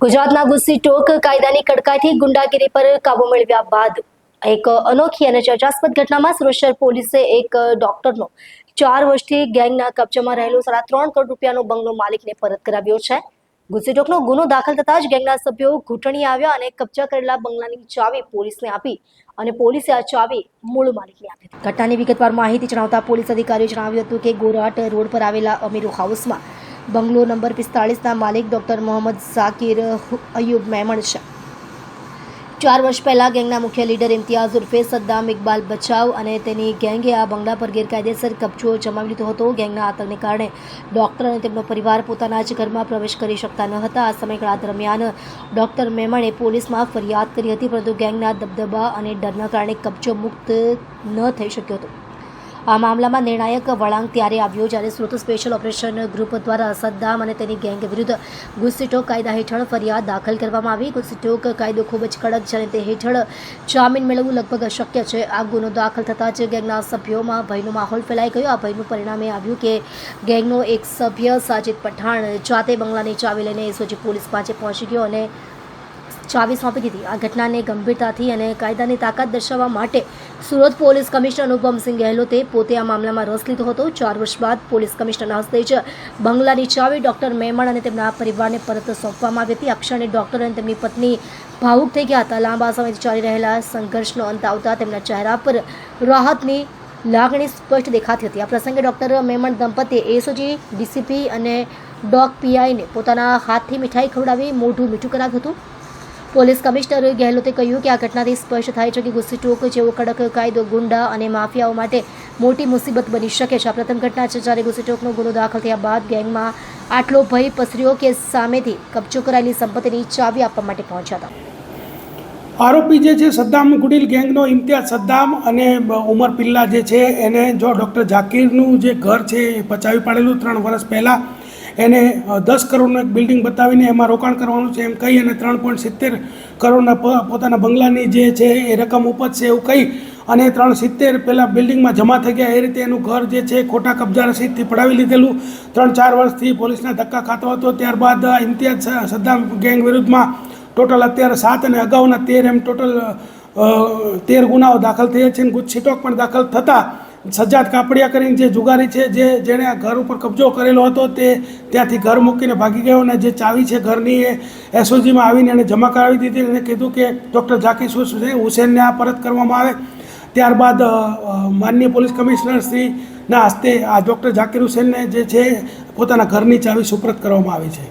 ગુજરાતના ગુસ્સી ટોક કાયદાની કડકાઈથી ગુંડાગીરી પર કાબુ મેળવ્યા બાદ એક અનોખી અને ચર્ચાસ્પદ ઘટનામાં સુરત શહેર પોલીસે એક ડોક્ટરનો 4 વર્ષથી ગેંગના કબજામાં રહેલો 3.5 કરોડ રૂપિયાનો બંગલો માલિકને પરત કરાવ્યો છે. ગુસ્સી ટોકનો ગુનો દાખલ થતા જ ગેંગના સભ્યો ઘૂંટણી આવ્યા અને કબજા કરેલા બંગલાની ચાવી પોલીસને આપી અને પોલીસે આ ચાવી મૂળ માલિકને આપી. ઘટનાની વિગતવાર માહિતી જણાવતા પોલીસ અધિકારીએ જણાવ્યું હતું કે ગોરાટ રોડ પર આવેલા અમીરો હાઉસમાં બંગલો નંબર 45ના માલિક ડોક્ટર મોહમ્મદ ઝાકીર અયુબ મેમણ છે. 4 વર્ષ પહેલા ગેંગના મુખ્ય લીડર ઇમ્તિયાઝ ઉર્ફે સદ્દામ ઇકબાલ બચાવ અને તેની ગેંગે આ બંગલા પર ગેરકાયદેસર કબજો જમાવી લીધો હતો. ગેંગના આતંકને કારણે ડોક્ટર અને તેમનો પરિવાર પોતાના જ ઘરમાં પ્રવેશ કરી શકતા ન હતા. આ સમયગાળા દરમિયાન ડોક્ટર મેમણે પોલીસમાં ફરિયાદ કરી હતી, પરંતુ ગેંગના દબદબા અને ડરના કારણે કબજો મુક્ત ન થઈ શક્યો હતો. આ મામલામાં નિર્ણાયક વળાંક ત્યારે આવ્યો જ્યારે સુરત સ્પેશિયલ ઓપરેશન ગ્રુપ દ્વારા સદ્દામ અને તેની ગેંગ વિરુદ્ધ ગુસ્સી ટોક કાયદા હેઠળ ફરિયાદ દાખલ કરવામાં આવી. ગુસ્સી ટોક કાયદો ખૂબ જ કડક છે અને તે હેઠળ જામીન મેળવવું લગભગ અશક્ય છે. આ ગુનો દાખલ થતાં જ ગેંગના સભ્યોમાં ભયનો માહોલ ફેલાઈ ગયો. આ ભયનું પરિણામે આવ્યું કે ગેંગનો એક સભ્ય સાજિદ પઠાણ જાતે બંગલાની ચાવી લઈને એસઓજી પોલીસ પાસે પહોંચી ગયો અને ચાવી સોંપી દીધી. આ ઘટનાને ગંભીરતાથી અને કાયદાની તાકાત દર્શાવવા માટે સુરત પોલીસ કમિશનર અનુપમસિંહ ગહેલોતે પોતે આ મામલામાં રસ લીધો હતો. 4 વર્ષ બાદ પોલીસ કમિશનરના હસ્તે જ બંગલાની ચાવી ડોક્ટર મેમણ અને તેમના પરિવારને પરત સોંપવામાં આવી હતી. આ ક્ષણે ડોક્ટર અને તેમની પત્ની ભાવુક થઈ ગયા હતા. લાંબા સમયથી ચાલી રહેલા સંઘર્ષનો અંત આવતા તેમના ચહેરા પર રાહતની લાગણી સ્પષ્ટ દેખાતી હતી. આ પ્રસંગે ડોક્ટર મેમણ દંપતીએ એસઓજી ડીસીપી અને ડોક પીઆઈને પોતાના હાથથી મીઠાઈ ખવડાવી મોઢું મીઠું કરાવ્યું હતું. પોલીસ કમિશનર ગહેલોતે કહ્યું કે આ ઘટનાથી સ્પષ્ટ થાય છે કે ગુસ્સી ટોક જેવો કડક કાયદો ગુંડા અને માફિયાઓ માટે મોટી મુસીબત બની શકે છે. આ પ્રથમ ઘટના છે જ્યારે ગુસ્સી ટોકનો ગુનો દાખલ થયા બાદ ગેંગમાં આટલો ભય પસર્યો કે સામેથી કબજો કરાયેલી સંપત્તિની ચાવી આપવા માટે પહોંચ્યા હતા. આરોપી જે છે સદ્દામ ગુડીલ ગેંગનો ઇમ્તિયાઝ સદ્દામ અને ઉમર પિલ્લા જે છે એને જો ડૉક્ટર ઝાકીરનું જે ઘર છે એ પચાવી પાડેલું 3 વર્ષ પહેલાં એને 10 કરોડનું એક બિલ્ડિંગ બતાવીને એમાં રોકાણ કરવાનું છે એમ કહી અને 3.70 કરોડના પોતાના બંગલાની જે છે એ રકમ ઉપજશે એવું કહી અને 3.70 પહેલાં બિલ્ડિંગમાં જમા થઈ ગયા. એ રીતે એનું ઘર જે છે ખોટા કબજા રસીદથી પડાવી લીધેલું. 3-4 વર્ષથી પોલીસના ધક્કા ખાતો હતો. ત્યારબાદ ઇમ્તિયાઝ સદ્દામ ગેંગ વિરુદ્ધમાં ટોટલ અત્યારે 7 અને અગાઉના 13 એમ ટોટલ 13 ગુનાઓ દાખલ થયા છે. ગુસ્સી ટોક પણ દાખલ થતાં સજ્જાદ કાપડિયા કરીને જે જુગારી છે જેણે આ ઘર ઉપર કબજો કરેલો હતો તે ત્યાંથી ઘર મૂકીને ભાગી ગયો અને જે ચાવી છે ઘરની એ એસઓજીમાં આવીને એણે જમા કરાવી દીધી અને કીધું કે ડૉક્ટર ઝાકીર હુસેનને આ પરત કરવામાં આવે. ત્યારબાદ માનનીય પોલીસ કમિશનર શ્રીના હસ્તે આ ડૉક્ટર ઝાકીર હુસેનને જે છે પોતાના ઘરની ચાવી સુપ્રત કરવામાં આવી છે.